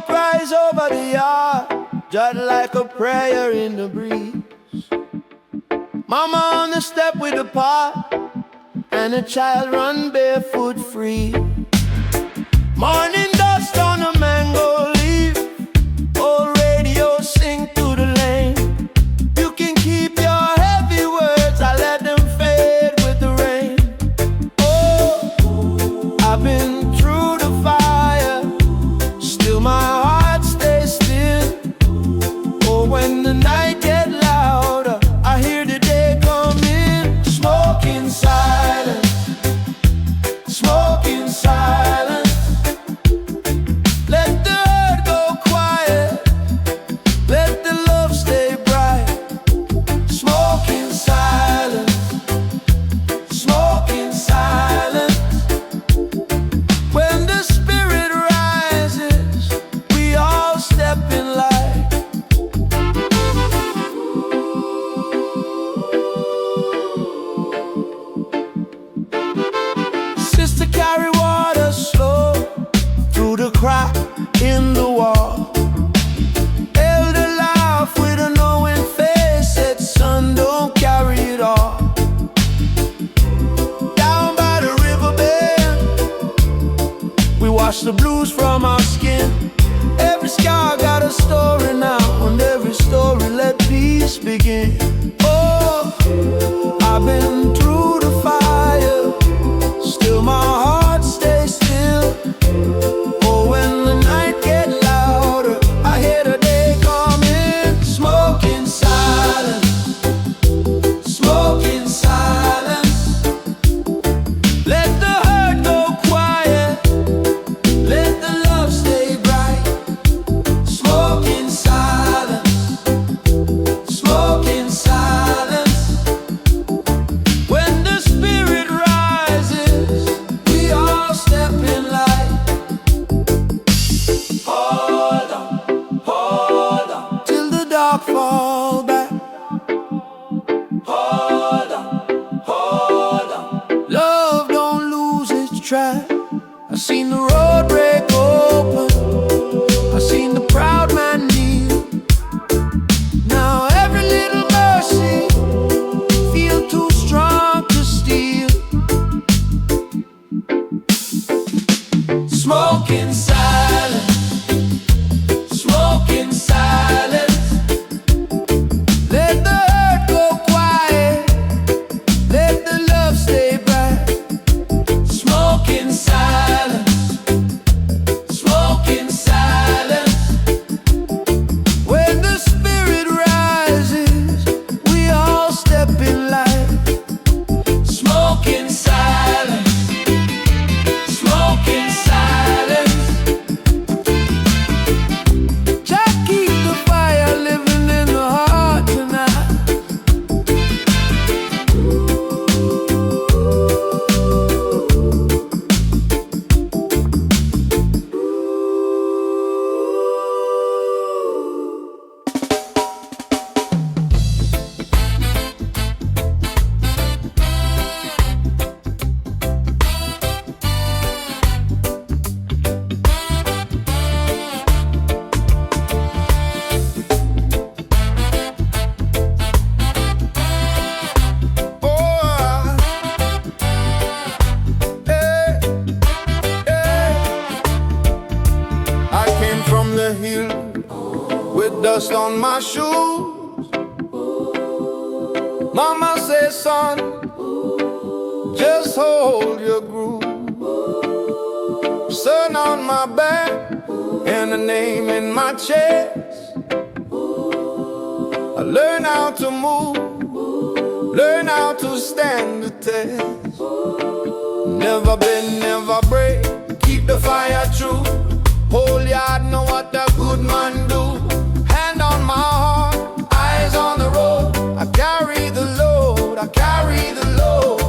Smoke rise over the yard, just like a prayer in the breeze. Mama on the step with the pot, and a child run barefoot free. Morning dust on a mango leaf, old radio sing through the lane. You can keep your heavy words, I let them fade with the rain. Oh, I've been through the fire, still my heart stays still. Oh, when the night get louder, I hear the day come in. Smoke in silence, smoke in silence. Let the hurt go quiet, let the love stay bright. Smoke in silence, smoke in silence. When the spirit rises, we all step in light. Sister carry water slow through the crack in the wall. Elder laugh with a knowing face, said son, don't carry it all. Down by the river bend, we wash the blues from our skin. Every scar got a story now, and every story let peace begin. Oh, I've been through the fire, still my heart stays still. Oh, when the night get louder, I hear the day coming. Smoke in silence, smoke in silence. Let the hurt go quiet, let the love stay bright. Smoke in silence, smoke in silence. When the spirit rises, we all step in light. Hold on, till the dark fall back. Hold on, love don't lose its track. I seen the road break open, I seen the proud man kneel. Now every little mercy feel too strong to steal. Smoke in silence, smoke in silence. Let the hurt go quiet, let the love stay bright. Smoke in silence, smoke in silence. When the spirit rises, we all step in light. Smoke in silence, smoke in silence. Just keep the fire living in the heart tonight. I came from the hill with dust on my shoes. Mama says, son, just hold your groove. Sun on my back and a name in my chest. I learn how to move, learn how to stand the test. Never bend, never break, keep the fire true. Whole yard know what a good man do. Hand on my heart, eyes on the road. I carry the load, I carry the load.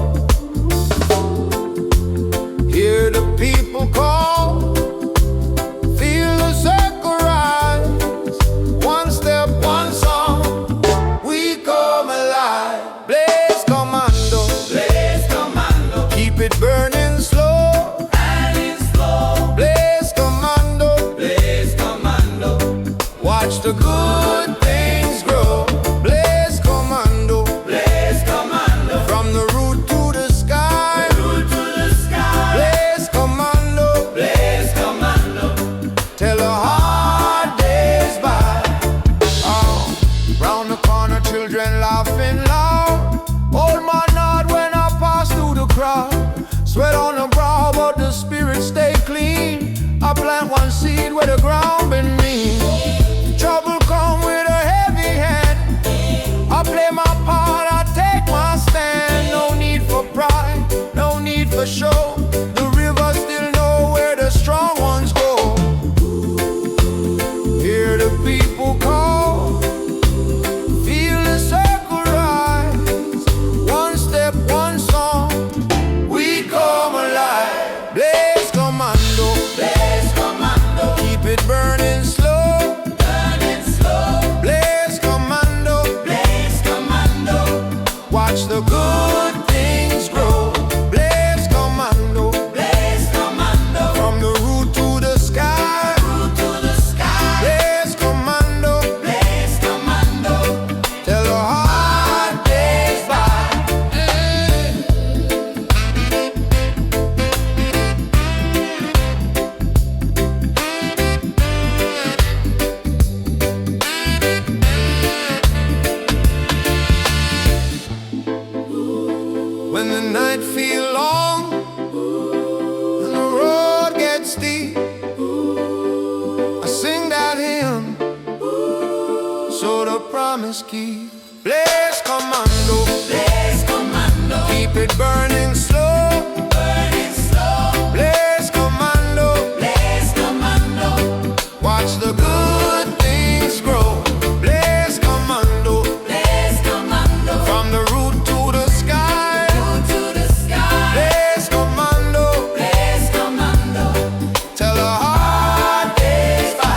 Hear the people call, feel the circle rise. One step, one song, we come alive. Blaze commando, keep it burning slow. Blaze commando, watch the good things grow. Blaze commando, blaze commando, from the root to the sky, root to the sky. Blaze commando, blaze commando, till the hard days by. Oh, round the corner, children laughing loud. Old man nod when I pass through the crowd. Sweat on the brow, but the spirit stay clean. I plant one seed where the ground been mean. Trouble come with a heavy hand. I play my part, I take my stand. No need for pride, no need for show. The river still know where the strong ones go. Hear the people call, feel the circle rise. One step, one song, we come alive. Blaze commando, blaze commando, keep it burning slow, burning slow. Blaze commando, watch the good things grow. Blaze commando, from the root to the sky, root to the sky. Blaze commando, till the hard days by. When the night feel long and the road gets steep, I sing that hymn, so the promise keep. Blaze commando, keep it burning slow, burning slow. Blaze commando, watch the good things grow. Blaze commando, from the root to the sky, root to the sky. Blaze commando, till the hard days by.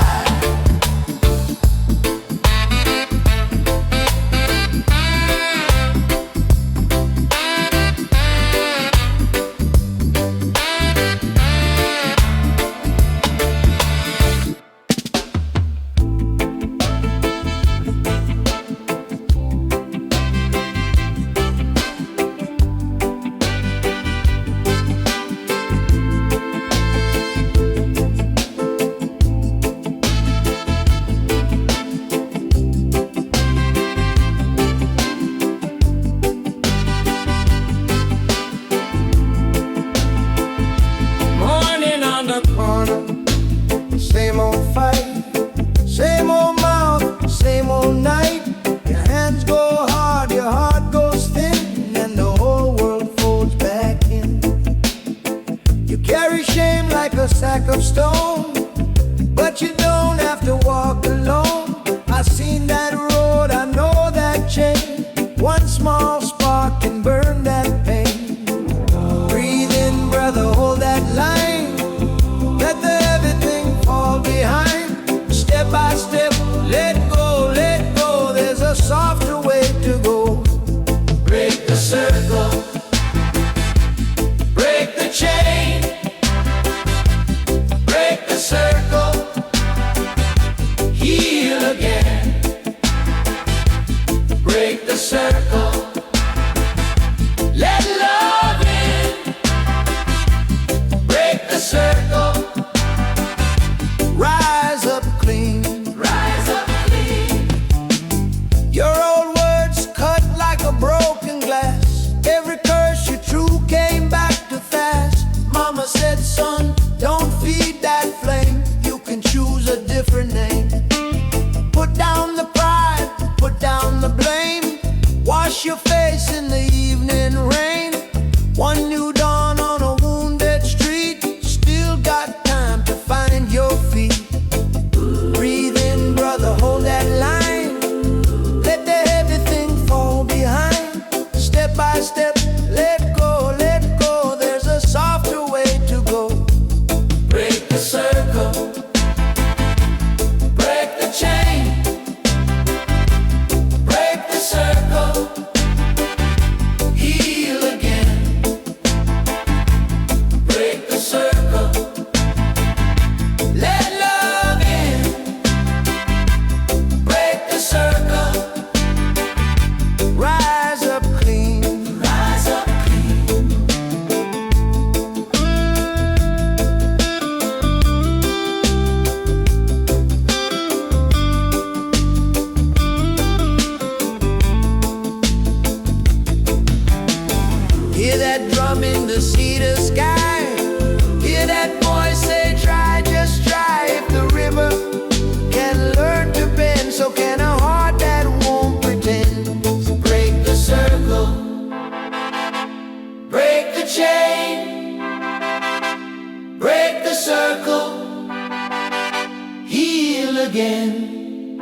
feel again.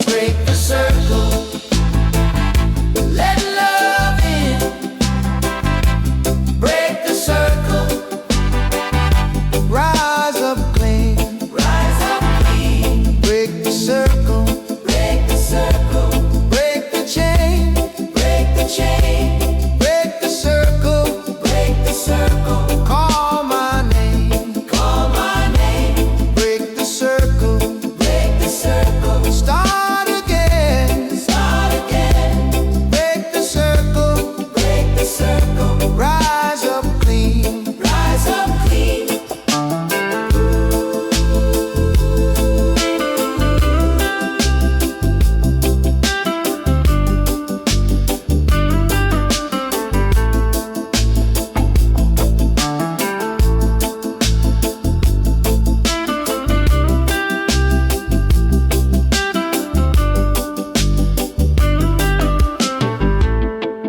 Break the circle, let love in. Break the circle, rise up clean. Rise up clean. Break the circle, break the circle. Break the chain, break the chain. Break the circle, break the circle. Call my name, call my name. Break the circle, break the circle. Start again, start again. Break the circle, break the circle. Rise up clean, rise up clean.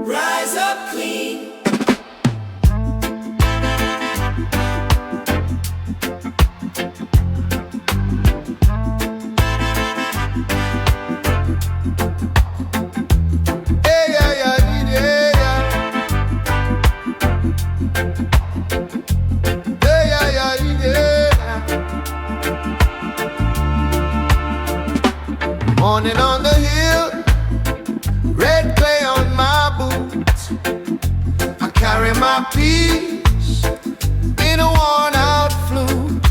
Rise up clean. Hey, yeah, yeah, yeah, yeah. Hey, yeah, yeah, yeah. Morning on the hill, red clay on my boots. I carry my peace in a worn out flute.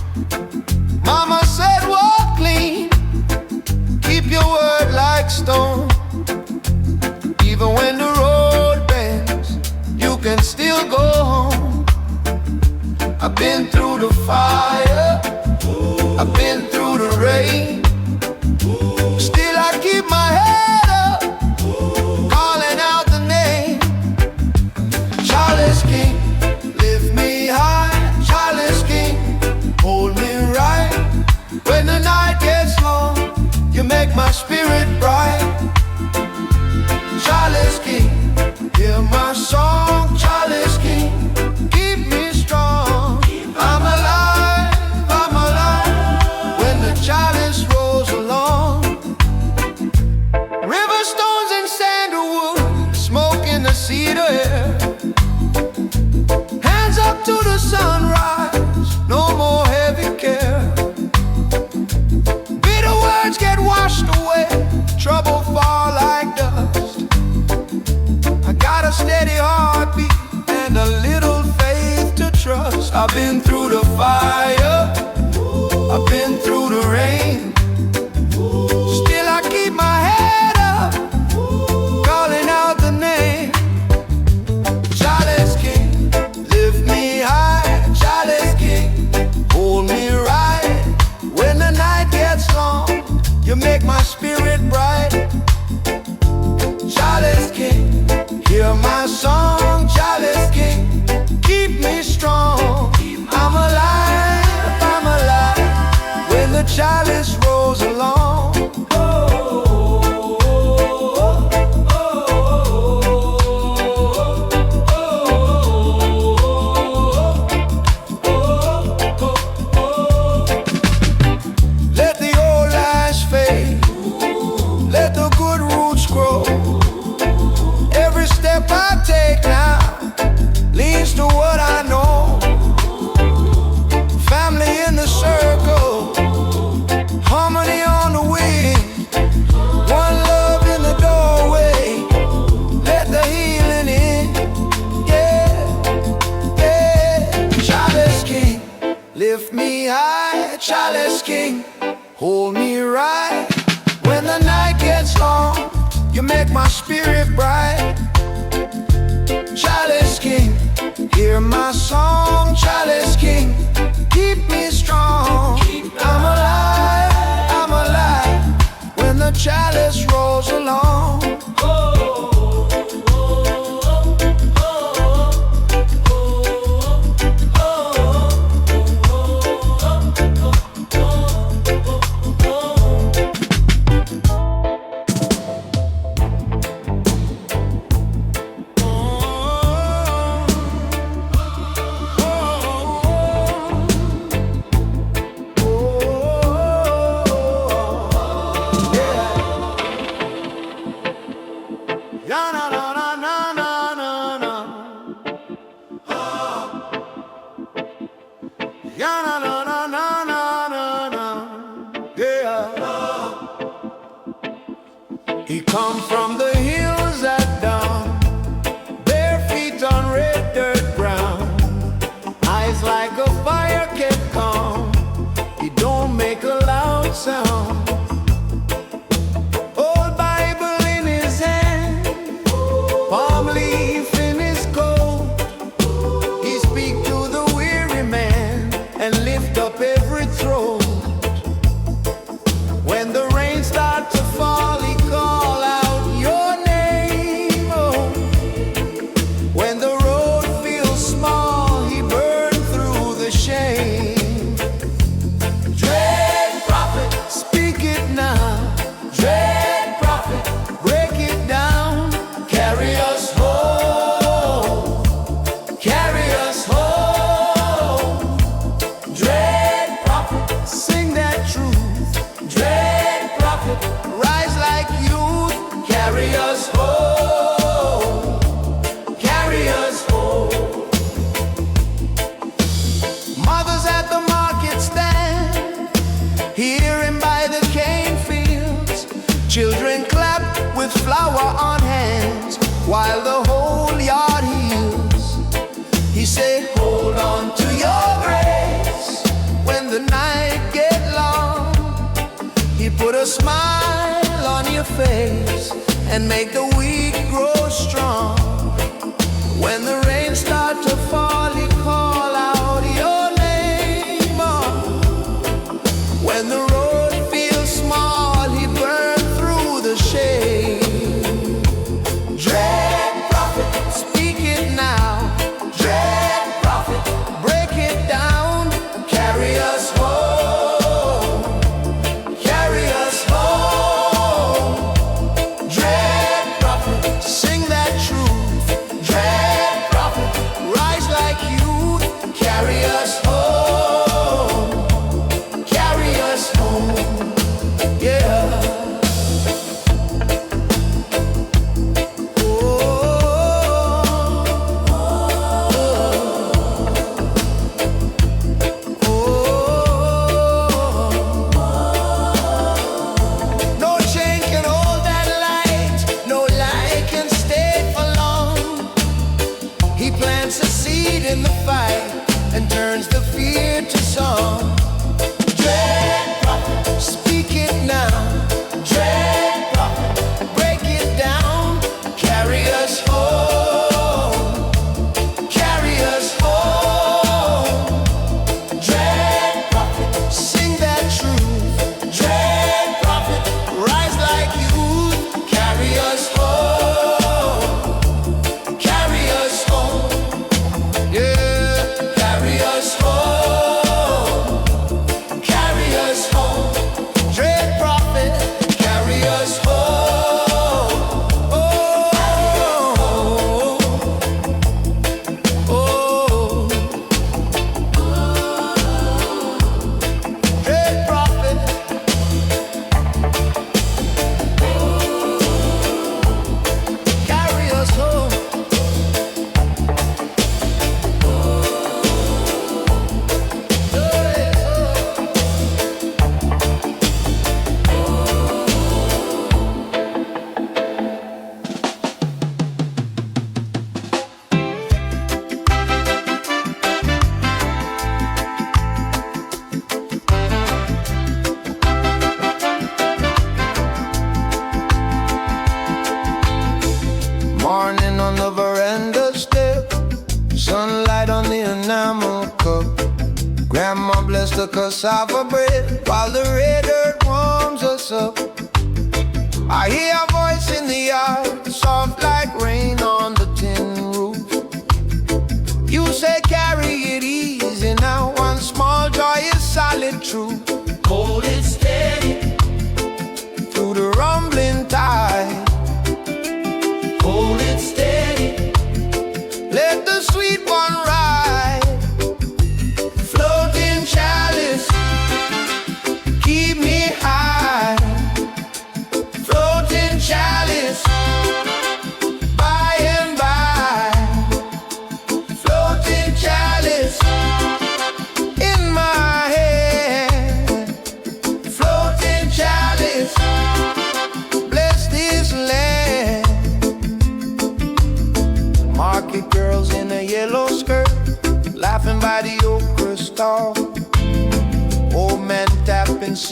Mama said walk clean, keep your word like stone. Even when the road bends, you can still go home. I've been through the fire, I've been through the rain. Still I keep my head up, calling out the name. Charles King, lift me high. Charles King, hold me right. When the night gets long, you make my spirit bright. Charles King, hear my song. Charles King, keep me strong. I'm alive, I'm alive. When the chalice rolls along, river stones and sandalwood, smoke in the cedar air. Hands up to the sunrise, no more heavy care. Bitter words get washed away, trouble fall like dust. I got a steady heartbeat and a little faith to trust. I've been through the fire, I've been through the rain. Still I keep my head up, calling out the name. Charles King, lift me high. Charles King, hold me right. When the night gets long, you make my spirit bright. Charles King, hear my song. Charles King, keep me strong. I'm alive, I'm alive. When the chalice rolls along. Let the old lies fade, let the good roots grow. Every step I take now leads to what I know. Family in the circle, harmony on the wing. One love in the doorway, let the healing in. Yeah, yeah. Charles King, lift me high. Charles King, hold me right. When the night gets long, you make my spirit bright. Charles King, hear my song. Charles King, keep me strong. I'm alive, I'm alive. When the chalice rolls along. He come from the hills at dawn, bare feet on red dirt ground, eyes like a fire kept calm. He don't make a loud sound. Old Bible in his hand, palm leaf in his coat. He speak to the weary man and lift up every throat. When the rain start to fall, he call out your name. Oh. When the road feels small, he burn through the shame. Dread prophet, speak it now. Dread prophet, break it down. Carry us home, carry us home. Dread prophet, sing that truth. Dread prophet, rise like youth. Carry us home, carry us home. Mothers at the market stand, hear him by the cane fields. Children clap with flour on hands while the whole yard heals. He said, hold on to your grace when the night get long. He put a smile on your face and make the weak grow strong. When the rain start to fall, he call out your name. Oh. When the road feels small, he burn through the shade. Dread prophet, speak it now. Dread prophet, break it down. Carry us home, carry us home. Dread prophet, sing that truth. Dread prophet, rise like youth. Carry us home, carry us home. Yeah. No chain can hold that light, no light can stay for long. He plants a seed in the fight and turns the fear to song. Dread prophet, speak it now. Dread prophet, break it down. Carry us home, carry us home. Dread prophet, sing that truth. Dread prophet, rise like youth. Carry us home, carry us home. Yeah, carry us home, carry us home. Dread prophet, carry us home. Oh, oh, dread prophet, carry us home. Morning on the veranda step, sunlight on the enamel cup. Grandma blessed the cassava bread while the red earth warms us up. I hear a voice in the yard, soft like rain on the tin roof. You say carry it easy now, one small joy is solid truth. Hold it steady through the rumbling tide. Hold it steady, let the sweet one ride. Floating chalice, keep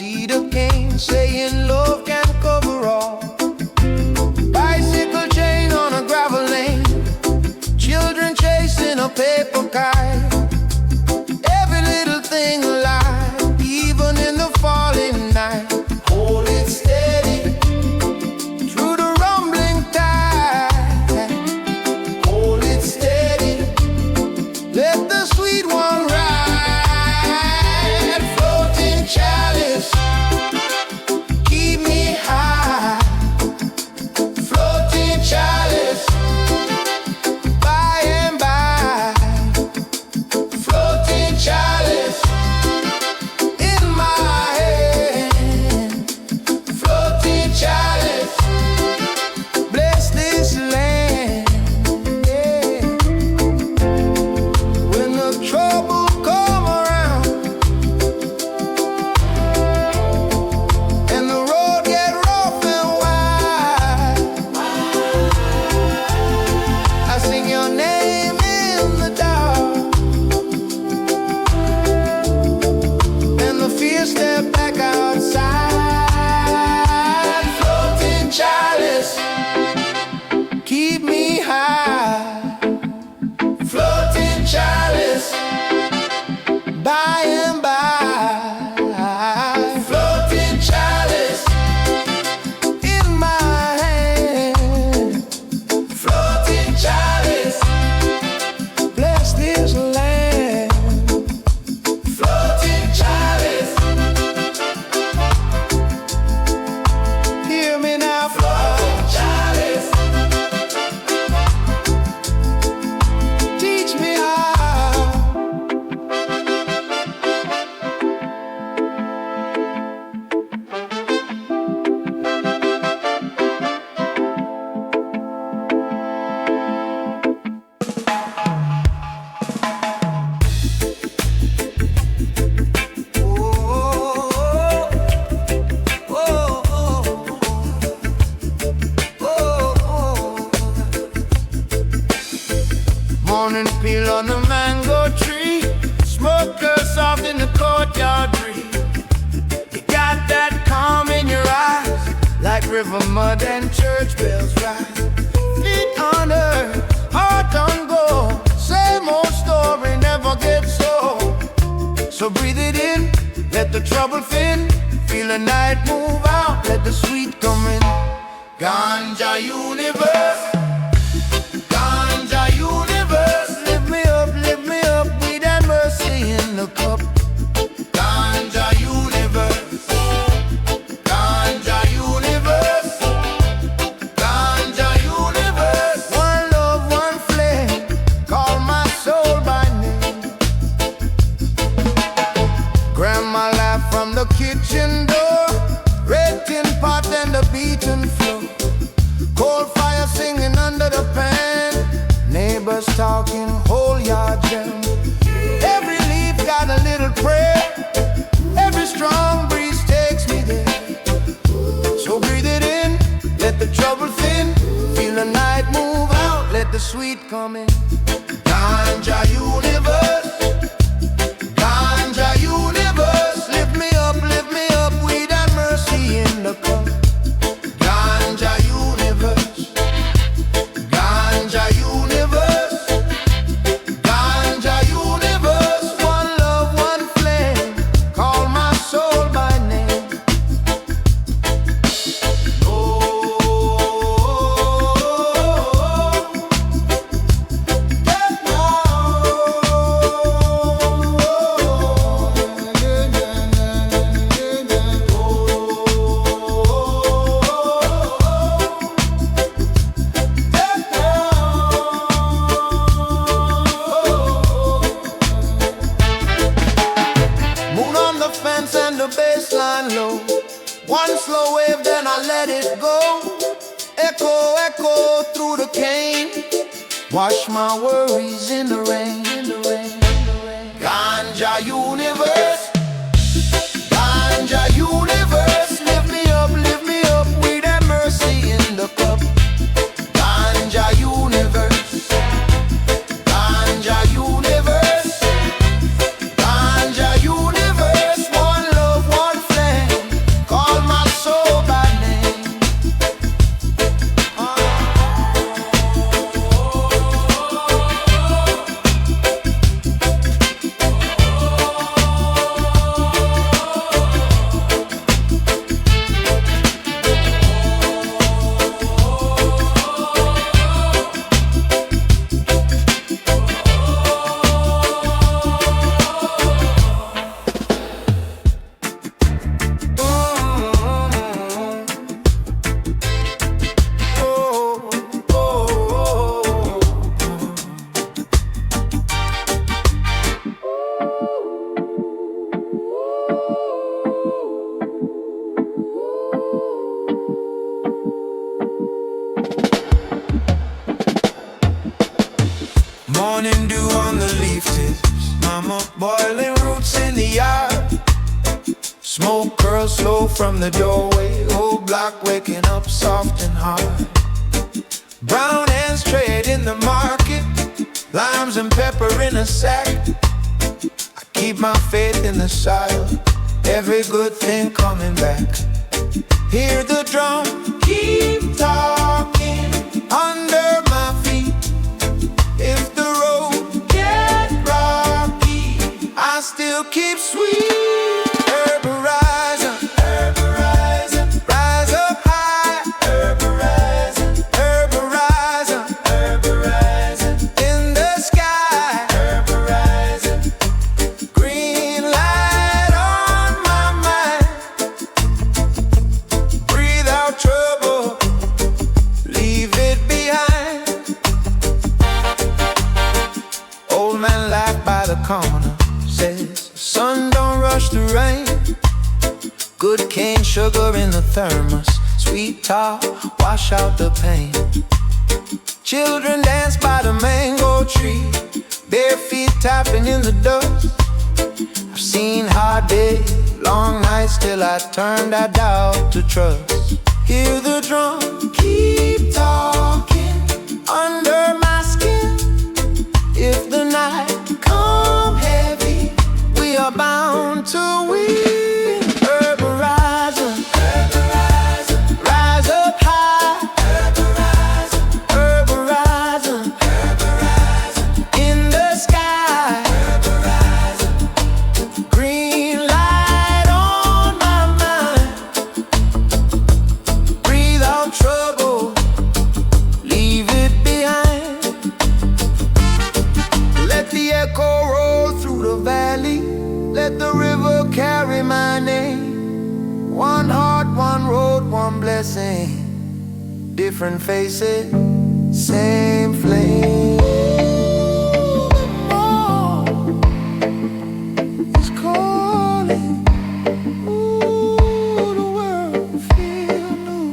cedar cane, saying love can cover all. Bicycle chain on a gravel lane, children chasing a paper kite. Every little thing alive, even in the falling night. Hold it steady through the rumbling tide. Hold it steady, let the sweet one ride. Floating chalice, keep me high. Floating chalice, by and by. Floating chalice in my hand. Floating chalice, bless this land. Yeah. When the trouble come around and the road get rough and wide, I sing your name in the dark, and the fear step back outside. Floating chalice, keep me high. Floating chalice, by and by. Floating chalice in my hand. Floating chalice, bless this land. Floating chalice, hear me now. Floating chalice, teach me how. Morning peel on the mango tree, smoker soft in the courtyard breeze. You got that calm in your eyes, like river mud and church bells rise. Feet on earth, heart on gold, same old story never gets old. So breathe it in, let the trouble fin, feel the night move out, let the sweet come in. Ganja universe, Ganja universe, lift me up, weed and mercy in the cup. Ganja universe, Ganja universe, Ganja universe. One love, one flame, call my soul by name. Grandma laughed from the kitchen door, red tin pot and the beaten floor. Cold fire singing under the pan, neighbors talking, whole yard jam. Every leaf got a little prayer, every strong breeze takes me there. So breathe it in, let the trouble thin, feel the night move out, let the sweet come in. Ganja universe, Ganja universe, lift me up, weed and mercy in the cup. Ganja universe, Ganja universe, Ganja universe. One love, one flame, call my soul by name. Oh, get moon on the fence and the bassline low. One slow wave, then I let it go. Echo, echo through the cane. Wash my worries in the rain. Ganja universe, Ganja universe, lift me up, weed and mercy in the cup. Ganja universe, Ganja universe, Ganja universe. One love, one flame, Morning dew on the leaf tips, mama boiling roots in the yard. Smoke curls slow from the doorway, whole block waking up soft and hard. Brown hands trade in the market, limes and pepper in a sack. I keep my faith in the soil, every good thing coming back. Hear the drum, keep talking under my feet. If the road get rocky, I still keep sweet. Herborizer, herborizer, rise up high. Herborizer, herborizer, herborizer, in the sky. Herborizer, green light on my mind. Breathe out trouble, leave it behind. Old man laughed by the corner, says, son, don't rush the rain. Good cane sugar in the thermos, sweet talk, wash out the pain. Children dance by the mango tree, bare feet tapping in the dust. I've seen hard days, long nights, till I turned that doubt to trust. Hear the drum, keep talking under my skin. If the night come heavy, we are bound to win. Herborizer, herborizer, rise up high. Herborizer, herborizer, herborizer, in the sky. Herborizer, green light on my mind. Breathe out trouble, leave it behind. Let the echo roll through the valley, let the river carry my name. One heart, one road, one blessing. Different faces, same flame. Oh, it's calling. Ooh, the world feel new.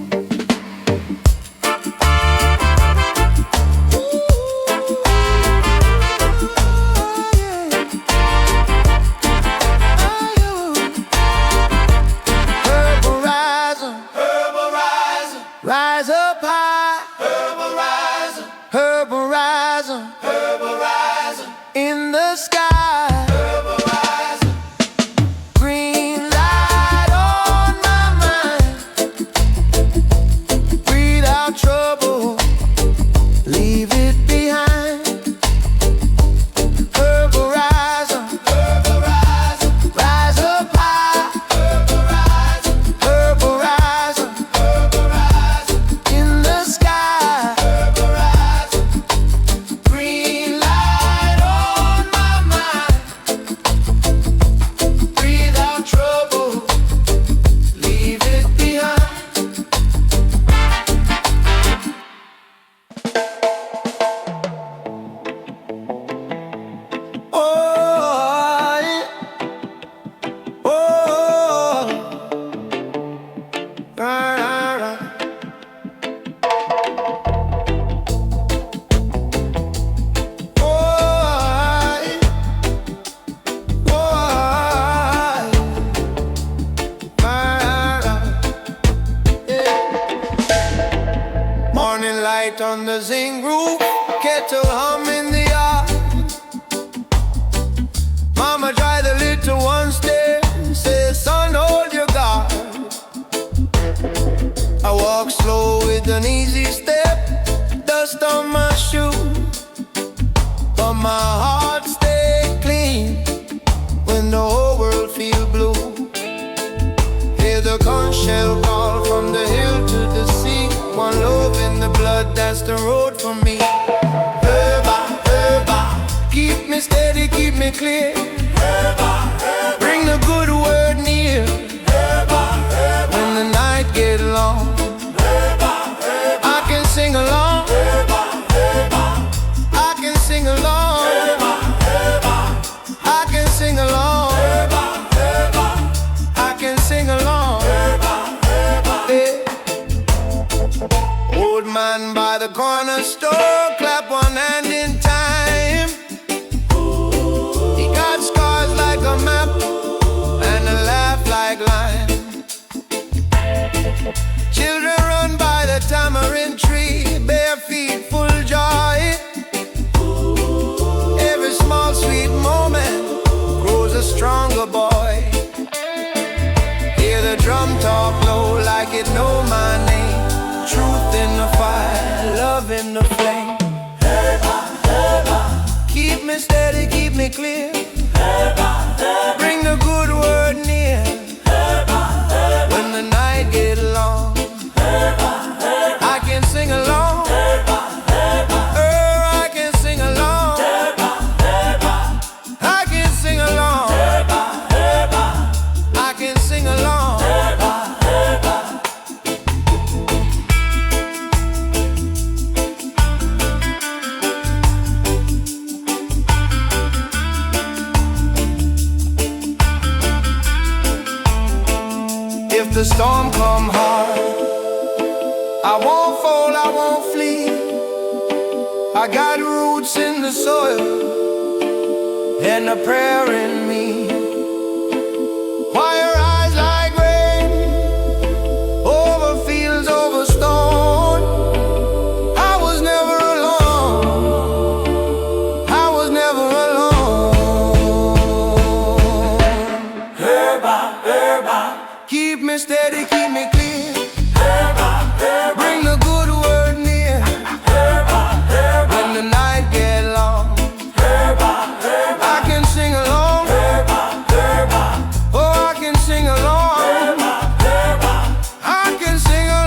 Rise up high, herborizer, herborizer, herborizer, in the sky. Herborizer, green light on my mind. Breathe out trouble, leave it behind. Herborizer, herborizer, rise up high. Herborizer, herborizer, herborizer, in the sky. Herborizer, green light on my mind. Breathe out trouble, leave it behind. Oh, yeah. Oh, right. Oh, morning light on the zinc roof, kettle hum in the yard. Mama dry the little one's tear, says, son, hold your guard. I walk slow with an easy step, dust on my shoe, but my heart stay clean when the whole world feel blue. Hear the conch shell call from the hill to the sea. One love in the blood, that's the road for me. Herba, herba, keep me steady, keep me clear. Herba, herba, bring the good word near. Herba, herba, when the night get long, herba, herba, I can sing along. Herba, herba, I can sing along. Herba, herba, I can sing along. Herba, herba, I can sing along. Herba, herba, yeah. Old man by the corner store, clap one hand in time. like it know my name. Truth in the fire, love in the flame. Keep me steady, keep me clear. Bring the good word near. When the night get long, I can sing along. I can sing along. I can sing along. I can sing along. If the storm come hard, I won't fall, I won't flee. I got roots in the soil and a prayer in me. Fire eyes like rain, over fields, over stone. I was never alone, I was never alone. Herba, herba, keep me steady, keep me clear. Bring the good word near. When the night get long, I can sing along. Oh, I can sing along. I can sing along.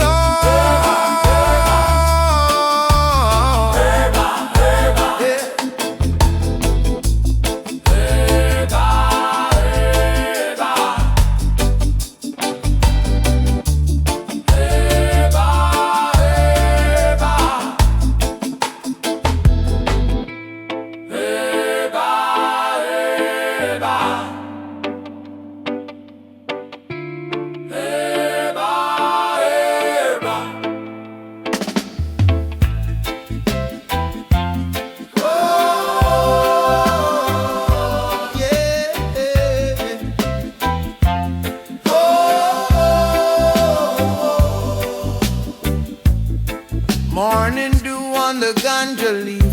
Morning dew on the ganja leaf,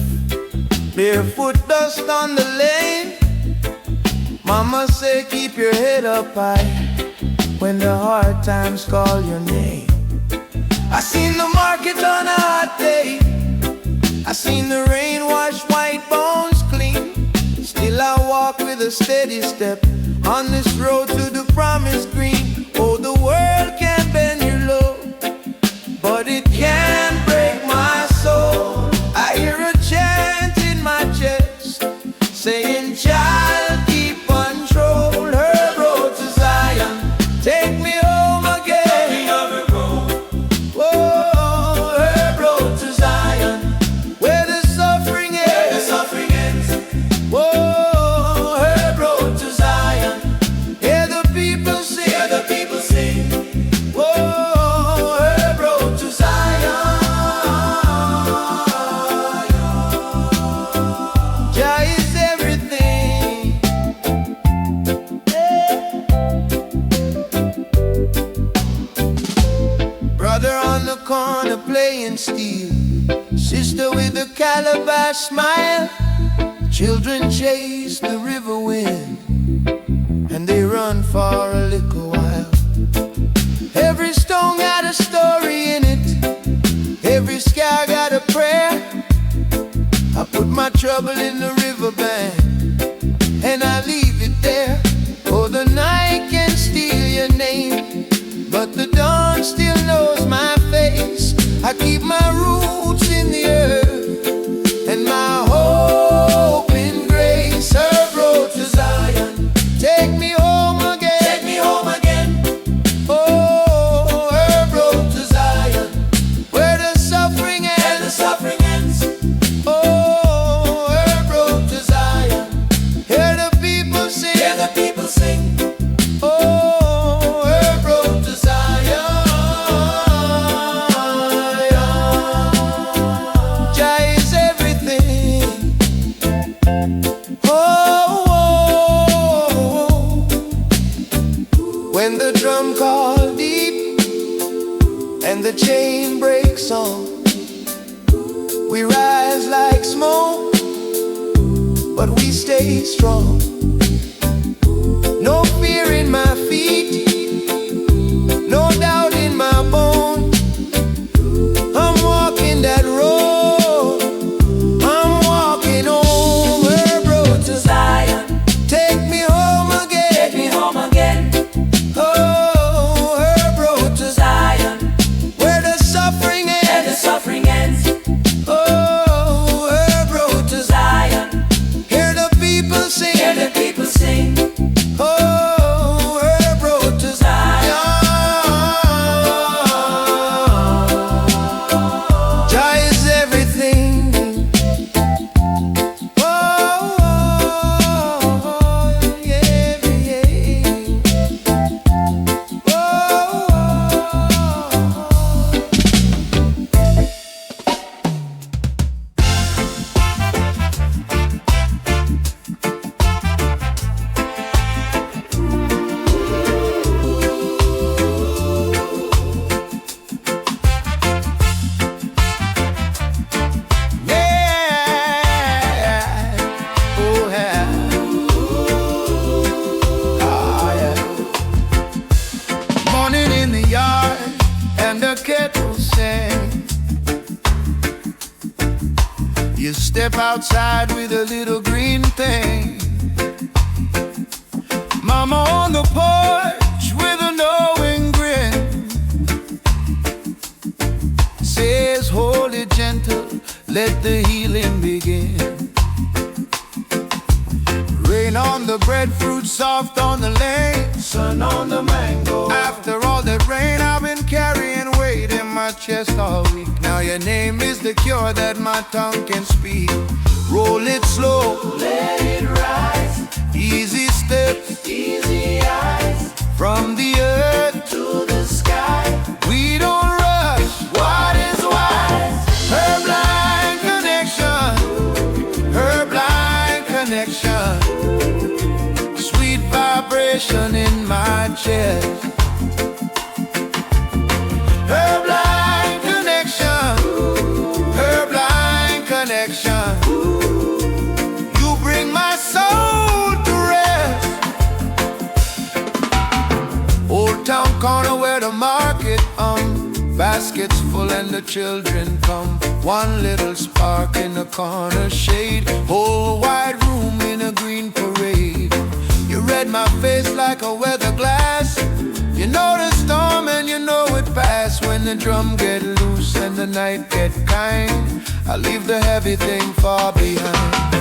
barefoot dust on the lane. Mama say keep your head up high when the hard times call your name. I seen the market on a hot day, I seen the rain wash white bones clean. Still I walk with a steady step on this road to the promised green. Oh, the world can bend you low, but it can't break my soul. I hear a chant in my chest saying, child, keep control. Her road to Zion, take me home again. Whoa, her road to Zion, where the suffering ends. Whoa, her road to Zion, hear the people sing. Whoa, her road to Zion. Jah is everything. Brother on the corner playing steel, sister with a calabash smile. Children chase the river wind and they run for a little while. Every stone got a story in it, every sky got a prayer. I put my trouble in the riverbank and I leave it there. Oh, the night can steal your name, but the dawn still knows my face. I keep my roots in the earth and my hope in grace. Her road to Zion, take me home again. Oh, her road to Zion, where the suffering ends. Oh, her road to Zion, hear the people sing. Oh, her road to Zion. Jah is everything. Oh, when the drum call deep and the chain breaks on, we rise like smoke, but we stay strong. No fear in my feet, no doubt in my step outside with a little green thing. Mama on the porch with a knowing grin says, hold it gentle, let the healing begin. Rain on the breadfruit, soft on the lane, sun on the mango. After all that rain, I've been carrying weight in my chest all week. Now your name is the cure that my tongue can speak. Roll it slow, let it rise. Easy steps, easy eyes. From the earth to the sky, we don't rush. What is wise? Her blind connection, her blind connection. Sweet vibration in my chest. Her blind connection, her blind connection. You bring my soul to rest. Old town corner where the market baskets full and the children come. One little spark in the corner shade, whole wide room in a green parade. You read my face like a weather glass. You know the storm and you know it pass. When the drum get loose and the night get kind, I leave the heavy thing far behind.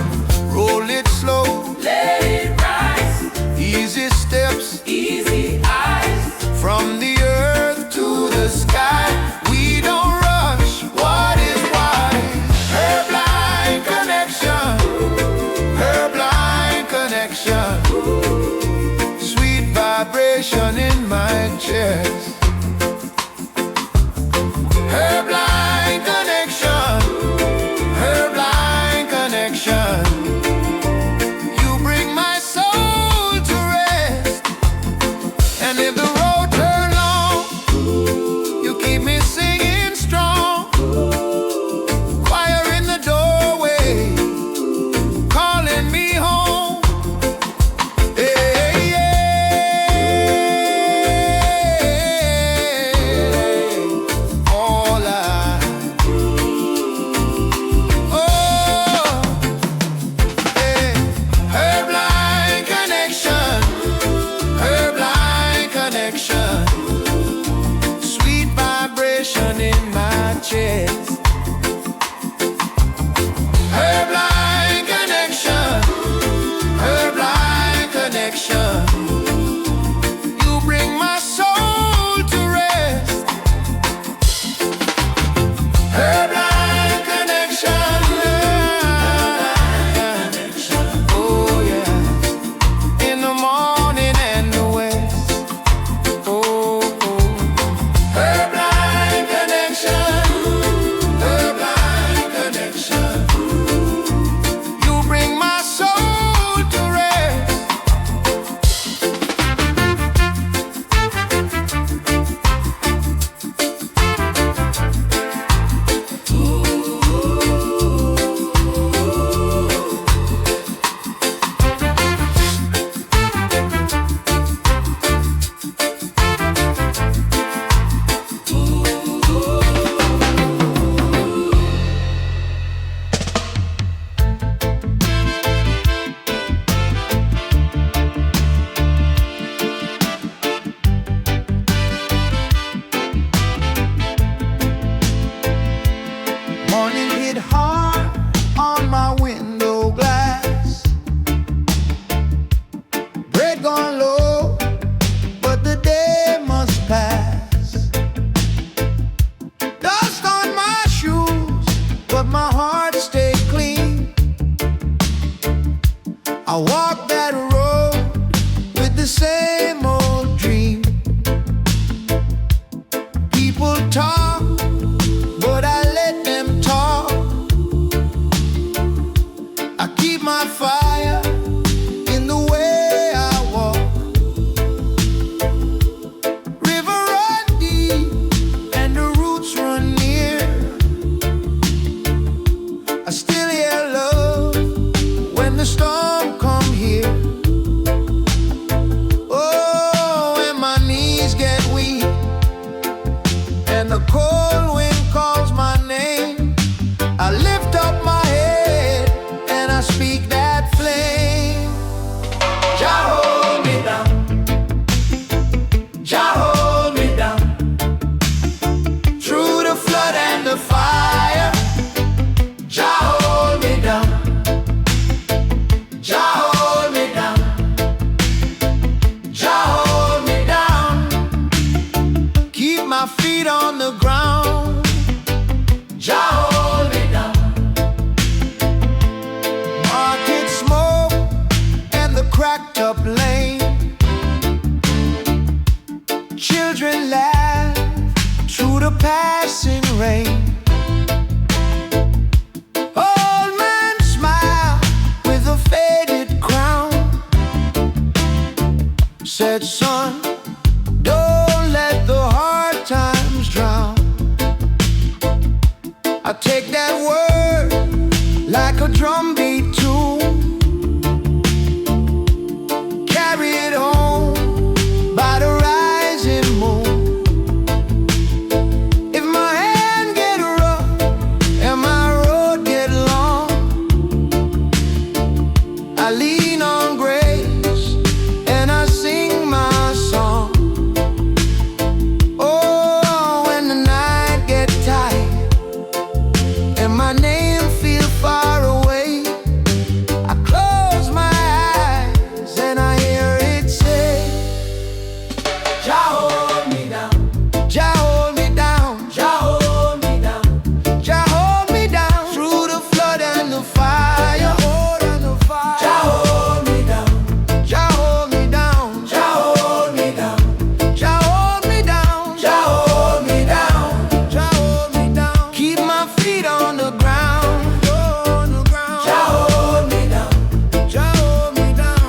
Roll it slow, let it rise. Easy steps, easy eyes. From the earth to the sky, we don't rush. What is wise? Her blind connection, her blind connection. Sweet vibration in my chest. Her blind connection, her blind connection. You bring my soul to rest. And if the road turn long, you keep me singing strong. Choir in the doorway, calling me home. Hey, yeah. All I, oh, hey. Her blind connection, her blind connection. Sweet vibration in my chest. Her blind connection, her blind connection. You bring my soul to rest. Her blind connection, oh yeah. In the morning and the west, oh, oh. Her blind connection, her blind connection. You bring my soul to rest. Morning hit hard on my window glass. Bread gone low, but the day must pass. Dust on my shoes, but my heart stay clean. I walk that road with the same old dream. People talk, but I let them talk. I keep my fire in the way I walk. River run deep and the roots run near. I still hear love when the storm come here. Oh, when my knees get weak and the cold my feet on the ground. Jah hold me down. Market smoke and the cracked up lane. Children laugh through the passing rain. Old man smile with a faded crown. Said, son, don't let the hard times drown. I take that word like a drumbeat tune. Carry it home by the rising moon. If my hand get rough and my road get long, I lean on grace and I sing my song. Oh, when the night get tight and my name feel far away, I close my eyes and I hear it say, Jah hold me down, Jah hold me down, Jah hold me down, Jah hold me down. Through the flood and the fire, Jah hold me down, Jah hold me down, Jah hold me down, Jah hold me down, Jah hold me down, Jah hold me down. Keep my feet on the ground, Jah hold me down, Jah hold me down.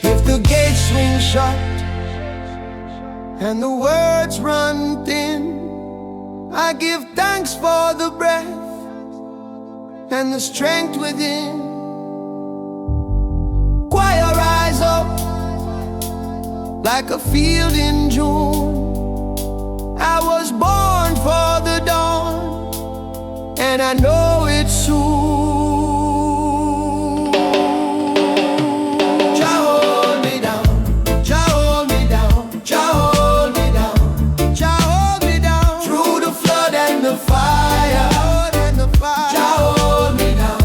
If the gates swing shut and the words run thin, I give thanks for the breath and the strength within. Choir rise up like a field in June. I was born for the dawn and I know it's soon. Jah hold me down, Jah hold me down, Jah hold me down, Jah hold me down. Through the flood and the fire, Jah hold me down,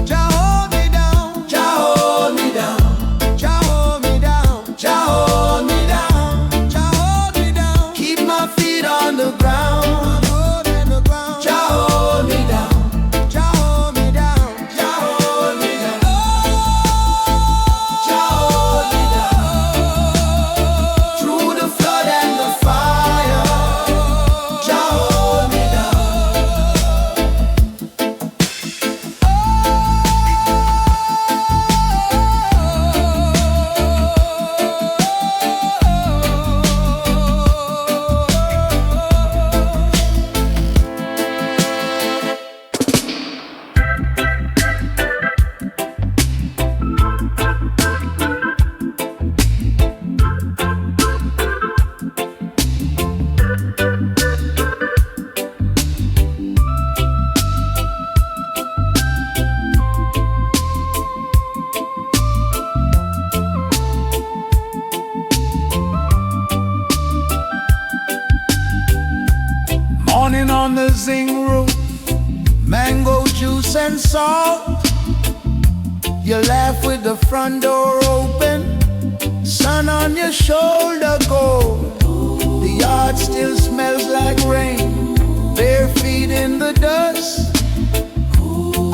Jah hold me down, Jah hold me down, Jah hold me down, Jah hold me down, Jah hold me down. Keep my feet on the ground, Jah hold me down, Jah hold me down, Jah hold me down, Jah hold me down. Through the flood and the fire, Jah hold me down. Morning on the zinc roof, mango juice and salt. You laugh with the front door open, sun on your shoulder gold. The yard still smells like rain, bare feet in the dust.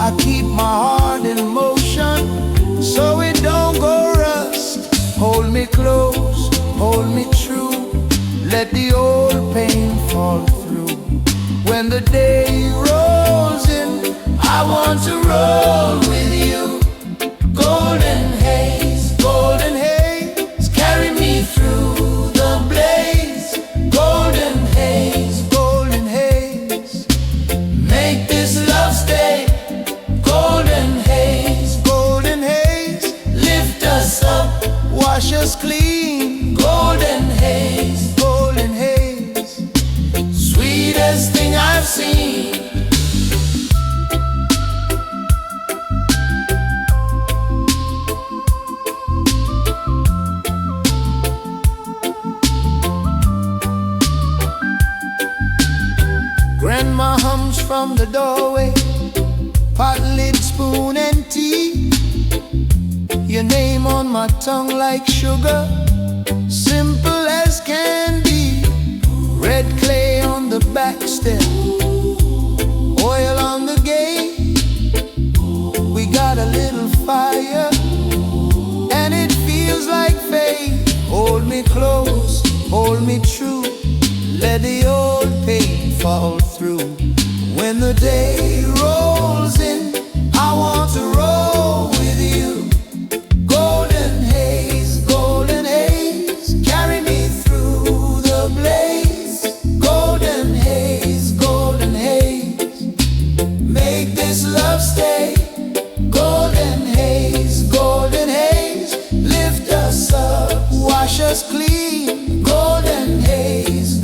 I keep my heart in motion so it don't go rust. Hold me close, hold me true, let the old pain fall through. When the day rolls in, I want to roll with you. Golden haze, carry me through the blaze. Golden haze, make this love stay. Golden haze, lift us up, wash us clean. Golden haze, sweetest thing I've seen. the doorway, pot lid, spoon and tea. Your name on my tongue like sugar, simple as can be. Red clay on the back step, oil on the gate. We got a little fire, and it feels like fate. Hold me close, hold me true, let the old pain fall through. When the day rolls in, I want to roll with you. Golden haze, carry me through the blaze. Golden haze, make this love stay. Golden haze, lift us up, wash us clean. Golden haze,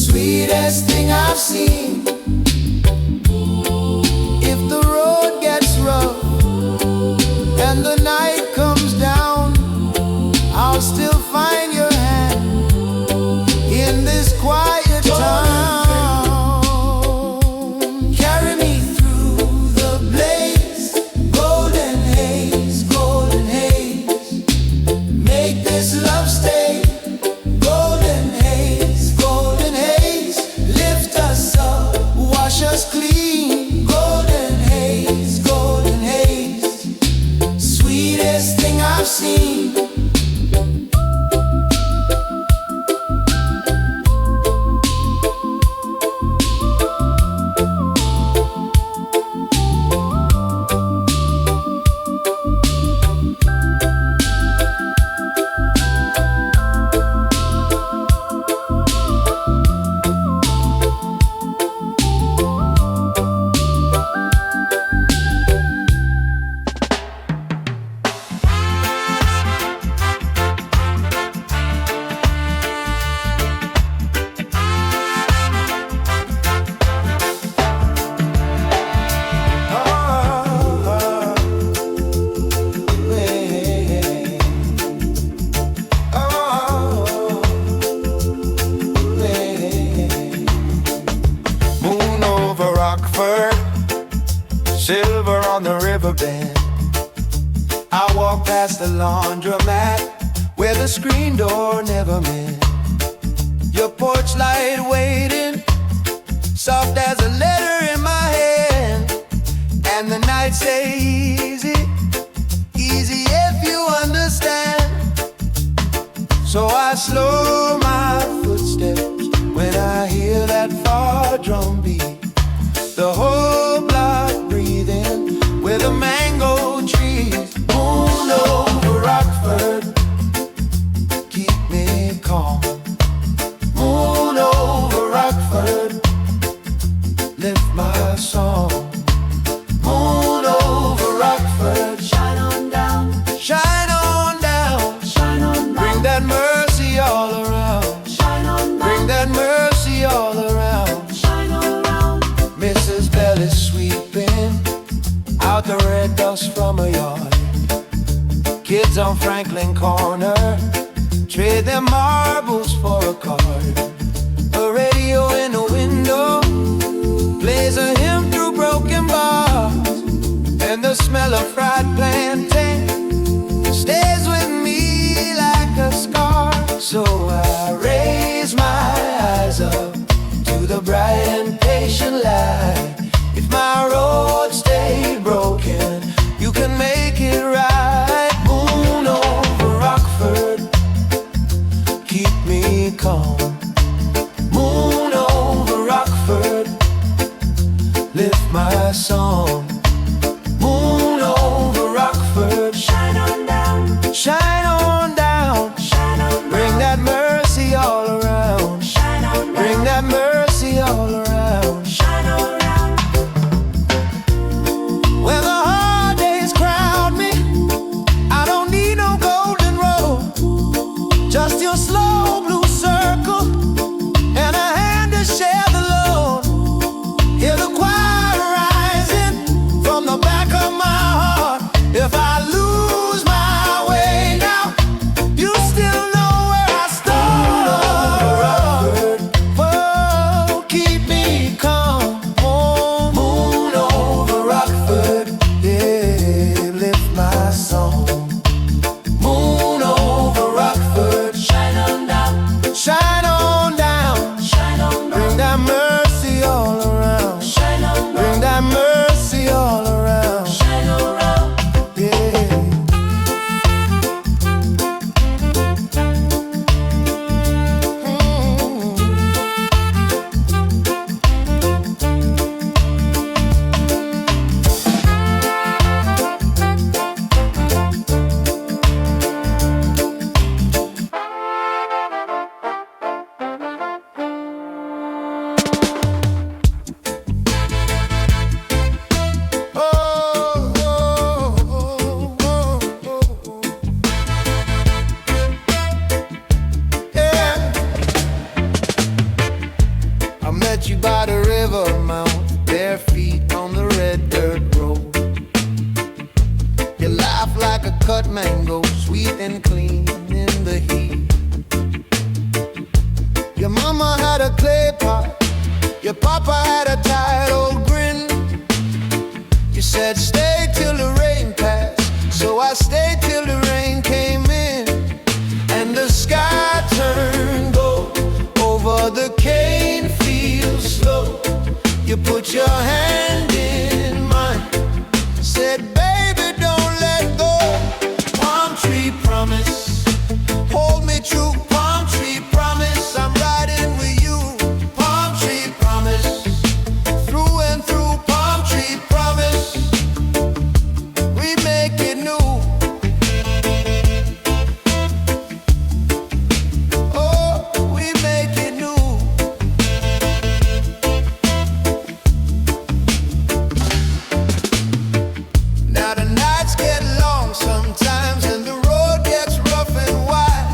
sweetest thing I've seen. If the road gets rough and the night comes down, I'll still find your hand in this quiet town. Carry me through the blaze. Golden haze, make this love stay. Golden haze, lift us up, wash us clean. Golden haze, sweetest thing I've seen. Silver on the riverbed, I walk past the laundromat where the screen door never met. Your porch light waiting, soft as a letter in my hand. And the nights say easy, easy if you understand. So I slow my footsteps when I hear that far drum beat. The whole block breathing with the mango trees. Moon over Rockford, keep me calm. Moon over Rockford, lift my song. Moon over Rockford, shine on down, shine on down, shine on down. Bring that mercy all around, shine on down. Bring that mercy all around. Mrs. Bell is sweeping out the red dust from her yard. Kids on Franklin Corner trade their marbles for a card. A radio in a window plays a hymn through broken bars. And the smell of fried plantain stays with me like a scar. So I raise my eyes up to the bright and patient light. If my road stayed broken, you can make it right. Moon over Rockford, keep me calm. Moon over Rockford, lift my song. Moon over Rockford, shine on down, shine on down, shine on down. Bring that mercy all around, shine on down. Bring that mercy all around, shine around. When the hard days crowd me, I don't need no golden road, just your slow blue circle and a hand to share the load. Hear the choir rising cut mango, sweet and clean in the heat. Your mama had a clay pot, your papa had a tired old grin. You said stay till the rain passed, so I stayed till the rain came in. And the sky turned gold over the cane field slow. You put your hand in mine, said baby don't let go. Palm tree promise, hold me true. Palm tree promise, I'm riding with you. Palm tree promise, through and through. Palm tree promise, we make it new. Oh, we make it new. Now the nights get long sometimes and the road gets rough and wide,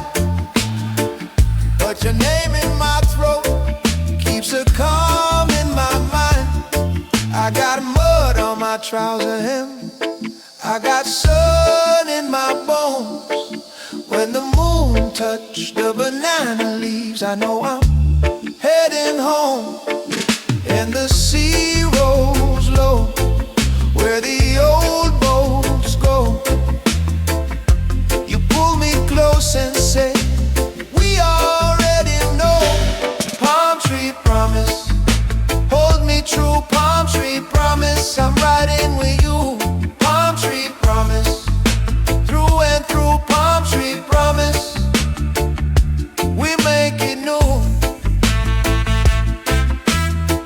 but your name in my throat keeps a calm in my mind. I got mud on my trouser hem, I got sun in my bones. When the moon touched the banana leaves, I know I'm heading home. And the sea rolls low where the old boats go. You pull me close and say, we already know. Palm tree promise, hold me true. Palm tree promise, I'm riding with you. Palm tree promise, through and through. Palm tree promise, we make it new.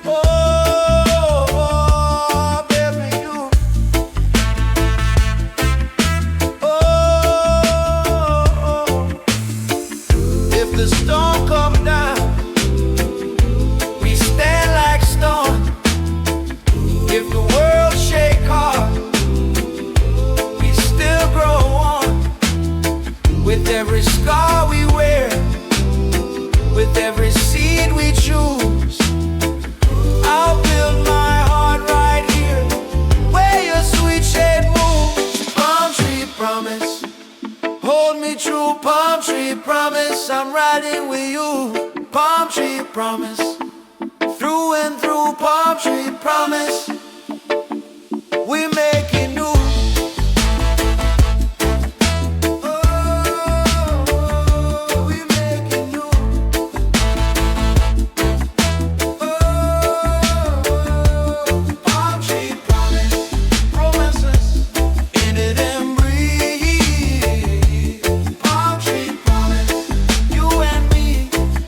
Oh, baby, you. Oh, if the storm come down, we stand like stone. If the world shake hard, we still grow on. With every scar we wear, with every seed we choose, I'll build my heart right here where your sweet shade moves. Palm tree promise, hold me true. Palm tree promise, I'm riding with you. Palm tree promise, through and through. Palm tree promise, we make it new. Oh, we make it new. Oh, palm tree promise, promises in it and breathe. Palm tree promise, you and me,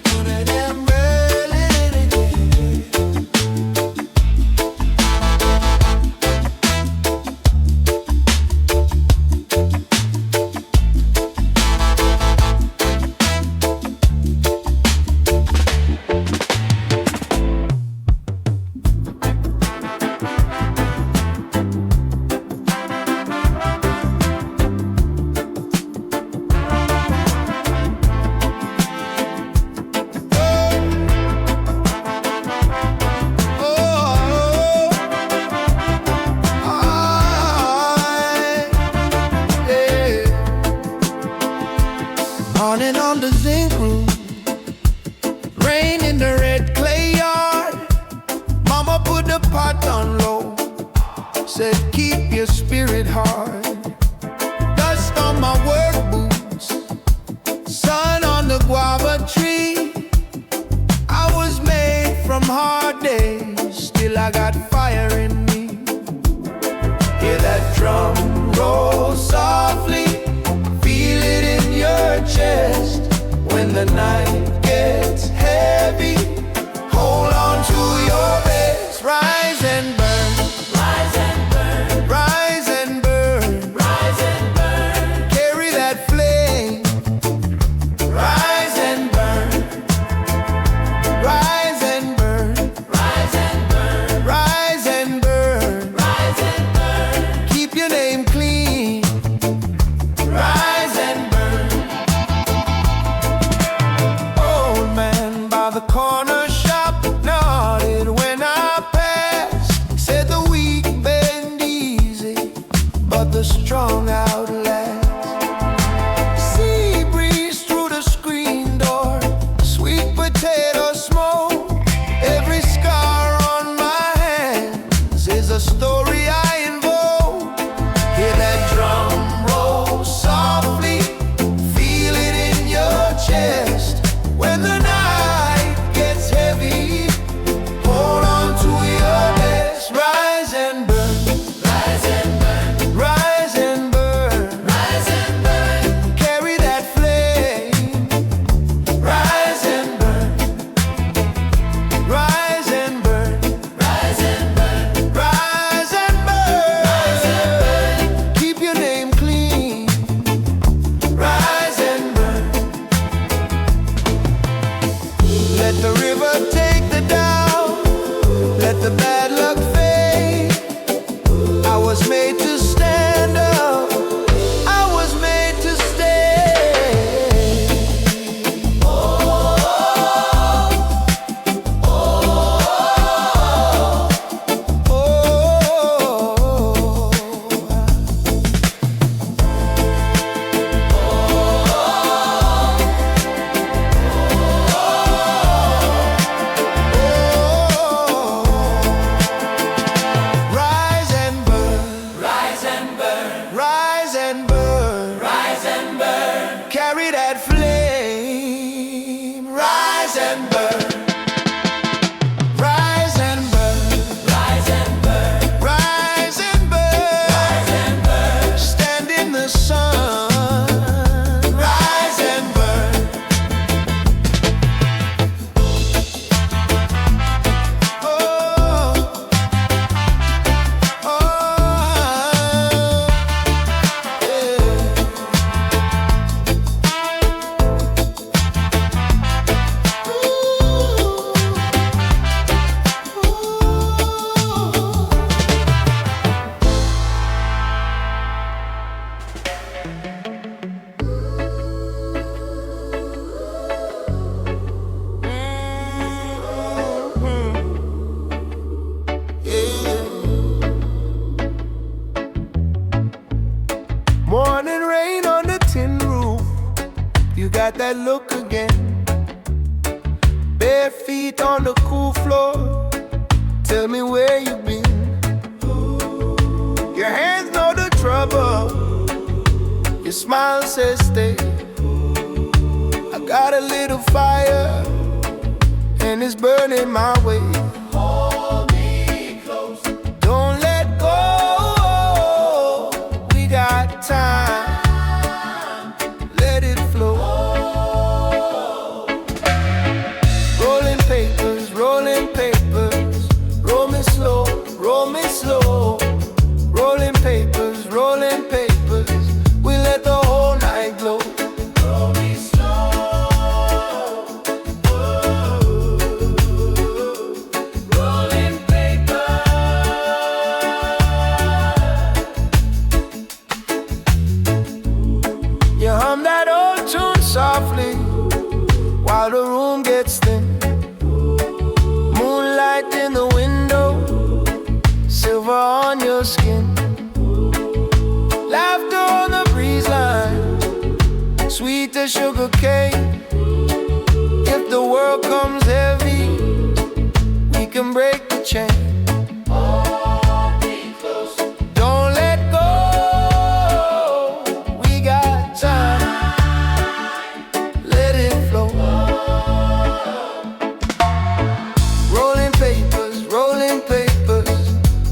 put it and roll it. Morning on the zinc room, rain in the red clay yard. Mama put the pot on low, said keep your spirit hard. Dust on my work boots, sun on the guava tree. I was made from hard days, still I got fire in me. Hear that drum roll softly, feel it in your chest. When the night gets heavy, hold on to your best. Rise and burn, rise and burn, rise and burn, rise and burn. Carry that flame, rise and burn, rise and burn, rise and burn, rise and burn, rise and burn. Keep your name clean, rise and burn. Oh, let bad luck fade. I was made to stand up. I was made to stay. Oh, oh, oh, rise and burn, rise and burn, rise and burn, rise and burn. Carry that flame, rise and burn, rise and burn, rise and burn, rise and burn, rise and burn. Stand in the sun, rise and burn. Oh, oh, morning rain on the tin roof. You got that look again. Bare feet on the cool floor. Tell me where you been. Your hands know the trouble. Your smile says stay. I got a little fire, and it's burning my way. Hold me close. Don't let go. We got time. Let it flow. Rolling papers, rolling papers. Roll me slow, roll me slow. Rolling papers, rolling papers. We let the whole night glow. Roll me slow. Rolling papers. You hum that old tune softly while the room gets thin. Moonlight in the window, silver on your skin. Laughter on the breeze line, sweet as sugar cane. If the world comes heavy, we can break the chain. Hold me close. Don't let go. We got time. Let it flow. Rolling papers, rolling papers.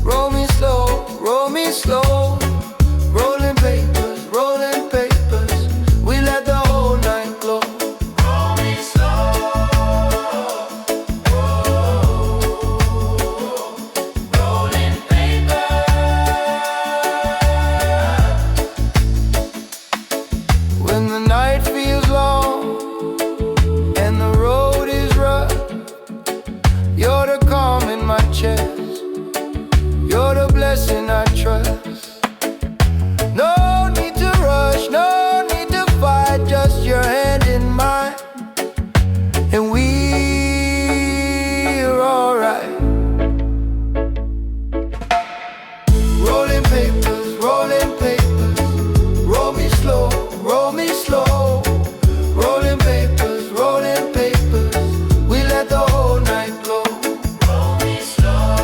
Roll me slow, roll me slow. Rolling papers, rolling papers. We let the whole night glow. Roll me slow. Rolling papers. When the night feels long and the road is rough, you're the calm in my chest. You're the blessing I trust. No need to rush, no need to fight. Just your hand in mine, and we're alright. Rolling papers, rolling papers. Roll me slow, roll me slow. Rolling papers, rolling papers. We let the whole night glow. Roll me slow.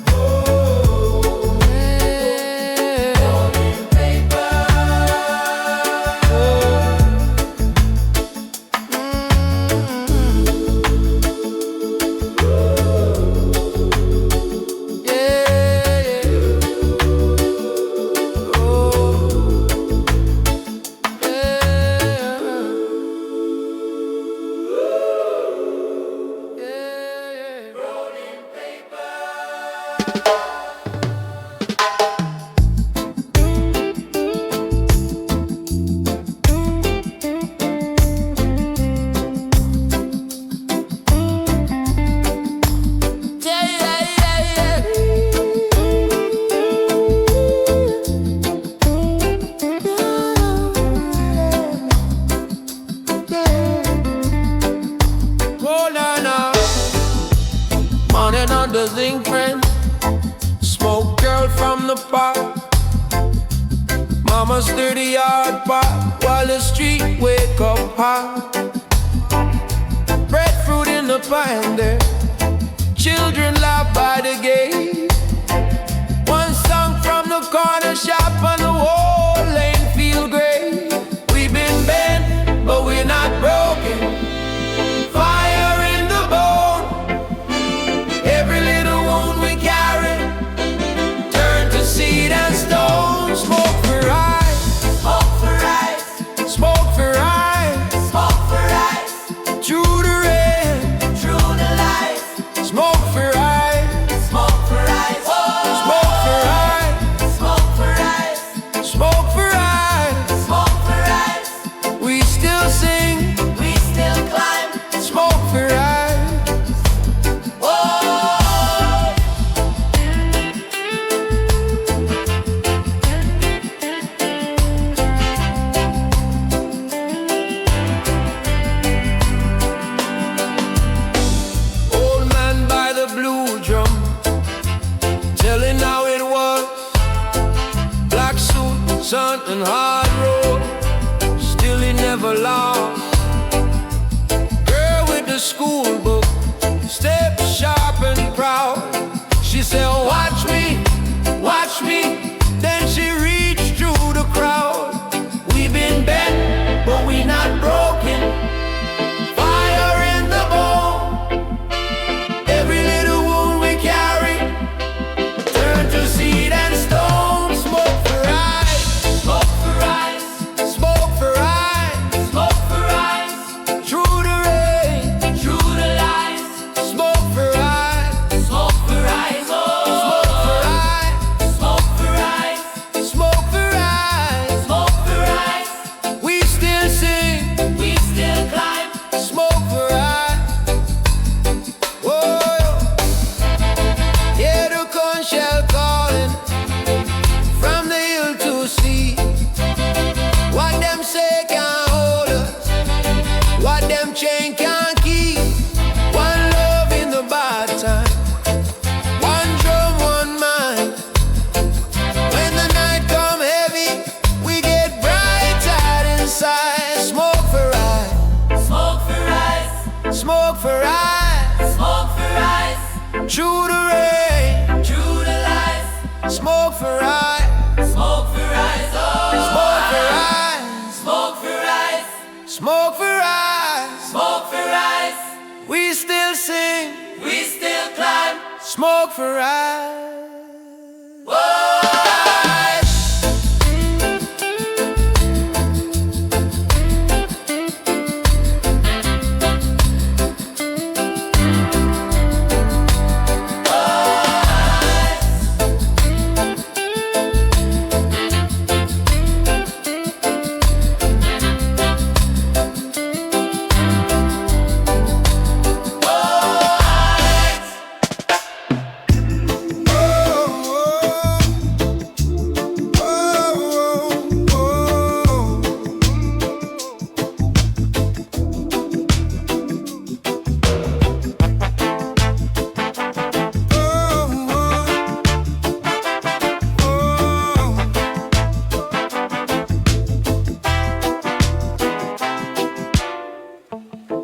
Oh, on the zinc friend. Smoke girl from the park. Mama stir the yard pot while the street wake up hot. Breadfruit in the pine there. Children laugh by the gate. One song from the corner shop on the whole lane feel great. We've been bent, but we're not broken. Fire in the bone. Every little wound we carry turn to seed and stone. Smoke for ice, smoke for ice, smoke for ice, smoke for ice. Through the rain, through the light. Smoke for ice, smoke for ice, smoke for ice, smoke for ice, smoke for ice, smoke for ice. We still sing, we still climb. Smoke for ice. Whoa. Old man by the blue drum, telling how it was. Black suit, sun and hard road, still he never lost. Girl with the school book, step sharp and proud. She said, watch me, watch me. Then she reached through the crowd. We've been bent, but we not broken. Fire in the bone. Every little wound we carry turn to seed and stone. Smoke for ice, smoke for ice, smoke for ice, smoke for ice. Through the rain, through the light. Smoke for ice, smoke for ice, smoke for ice, smoke for ice, smoke for ice, smoke for ice. We still sing, we still climb. Smoke for ice. Whoa. Hear the conch shell calling from the hill to sea. What them say can't hold us, what them chain can't keep. One love in the bad time, one drum, one mind. When the night come heavy, we get bright-eyed inside. Smoke for ice, smoke for ice, smoke for ice, smoke for ice. Through the rain, through the light. Smoke for ice, smoke for ice, smoke for ice, smoke for ice, smoke for ice, smoke for ice. We still sing, we still climb. Smoke for ice. Whoa.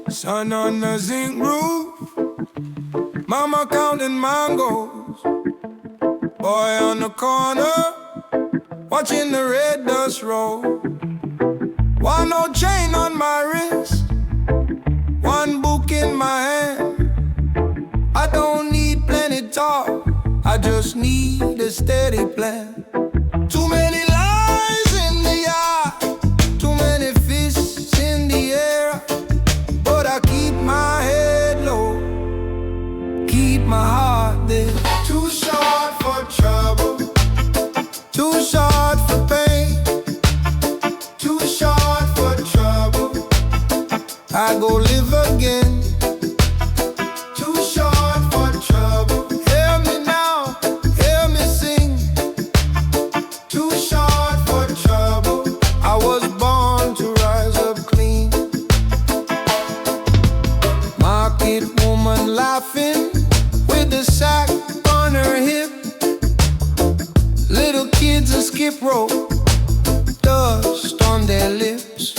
Sun on the zinc roof, mama counting mangoes. Boy on the corner, watching the red dust roll. One old chain on my wrist, one book in my hand. I don't need plenty talk, I just need a steady plan. Too many lies in the yard, too many fists in the air. But I keep my head low, keep my heart there. Too short for trouble, too short for pain, too short for trouble. I go live again. Too short for trouble. Hear me now, hear me sing. Too short for trouble. I was born to rise up clean. Market woman laughing with the sound skip rope, dust on their lips.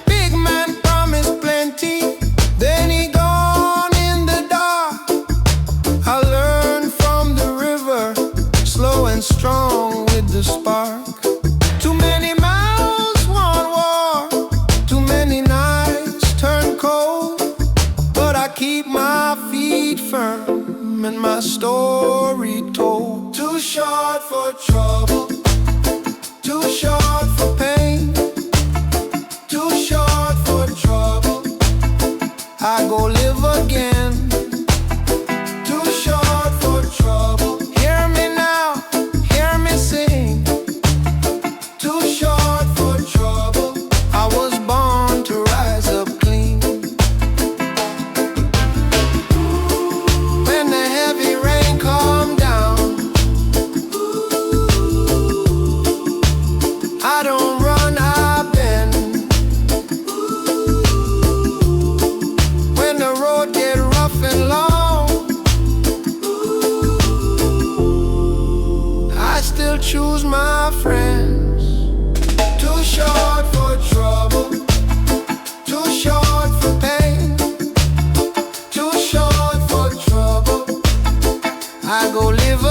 Big man promised plenty, then he gone in the dark. I learned from the river, slow and strong with the spark. Too many mouths want war, too many nights turn cold, but I keep my feet firm and my story told. Too short for trouble, too short for pain, too short for trouble, I go live again. Too short for trouble, hear me now, hear me sing. Too short for trouble, I was born to rise up clean. When the heavy rain come down, I don't run, I bend. When the road get rough and long, I still choose my friends. Too short for trouble, too short for pain, too short for trouble, I go live